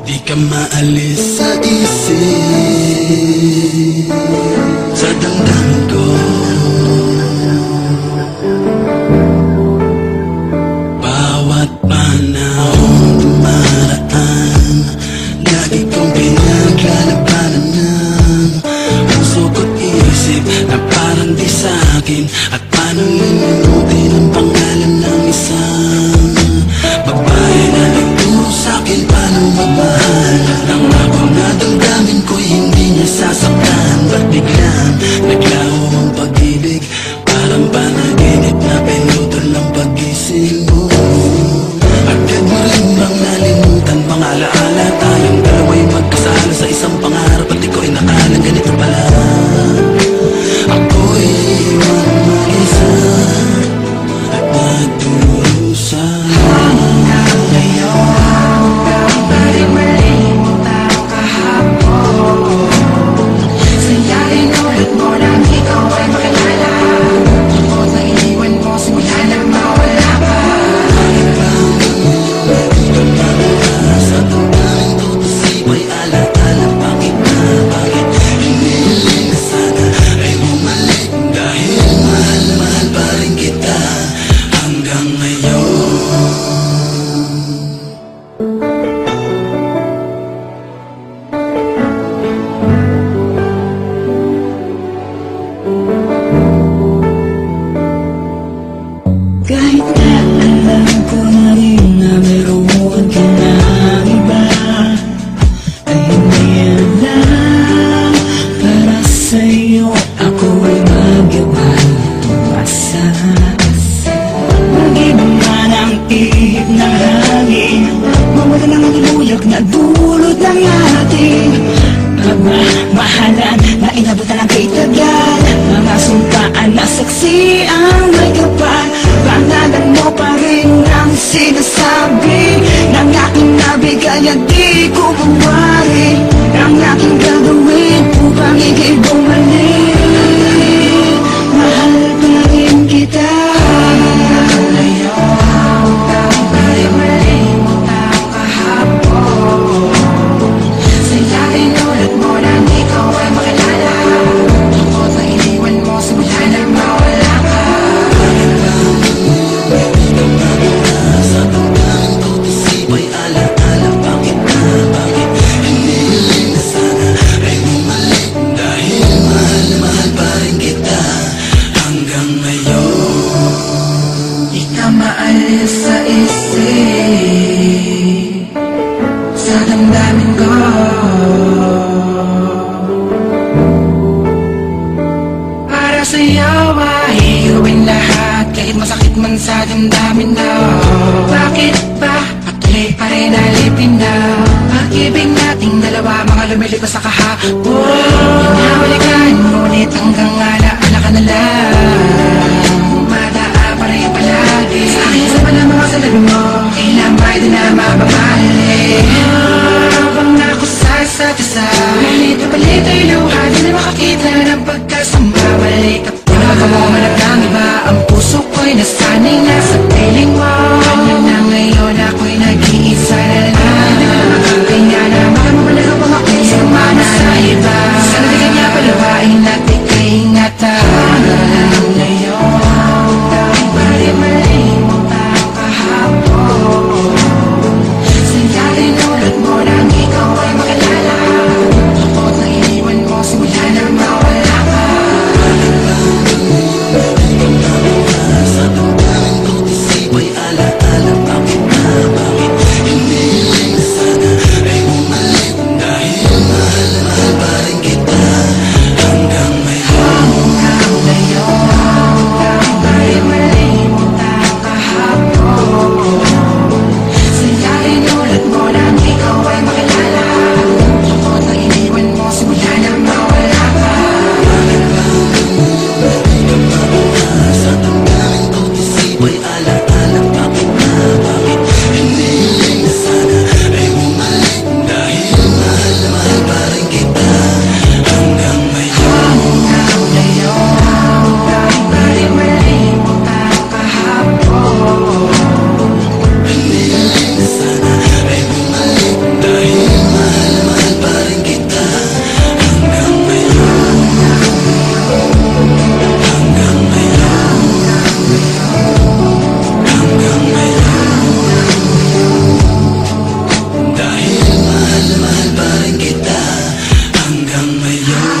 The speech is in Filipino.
Di ka maalis sa isip, sa damdamin ko. Bawat panahon dumaraan, lagi kong pinaglalabanan ng puso ko't isip na parang di sa'kin. At paano lilimutin ang pangalan ng isang babae na nagturo sa'kin paano magmahal. Nang ako na damdamin ko'y hindi niya sasaktan. Ba't biglang naglaho ang pag-ibig, parang panaginip na pinutol ng pag-isip mo. Agad mo rin bang nalimutan pang alaala? Tayong dalawa'y magkasala sa isang pangarap, at iko'y nakalang ganito pala. Ako'y iwan mag-isa at nagdurusa. Kahit na alam ko na rin na meron ka ng iba, ay hindi alam para sa'yo ako'y magyabang tumasa. Mag-iba man ang ihip ng hangin, mawala ng ilulag na dulot ng ating pagmamahalan na inabot na lang kay tagal. Mga sumpaan na saksi ang may kapal, pangalan mo pa rin ang sinasabi ng aking nabigay at di ko mawari. Ang aking gagawin upang ika'y bumalik, mahal pa rin kita. Maalis sa isip, sa damdamin ko. Para sa'yo ay iuwin lahat, kahit masakit man sa damdamin na. Bakit ba patuloy pa rin alipin na pag-ibig nating dalawa, mga lumilipas sa kahapon. Hinahalikan ngunit hanggang alaala ka na lang. Madaan pa rin palagi sa akin sa mga salabi mo, kailan ba'y di na mababalik? Habang ako sa isa't isa, palit na palit ay luha, di na makakita ng pagkasama. Balik at tulad mo manap ng iba, ang puso ko'y nasanay na sa piling mo. Kanya na ngayon ako'y nag-iisa na lang. Kaya na makamamalaga pang ako'y sumana sa iba. Sana di kanya palawain at ika'y ingatan. Ngayon mali-mali mo ang kahapon, sa'yo tinulad mo nang ikaw ay makilala. Ako't nang iniwan mo simula na mawala ka. Sa damdamin ko't isip ay alaala, bakit na ngayon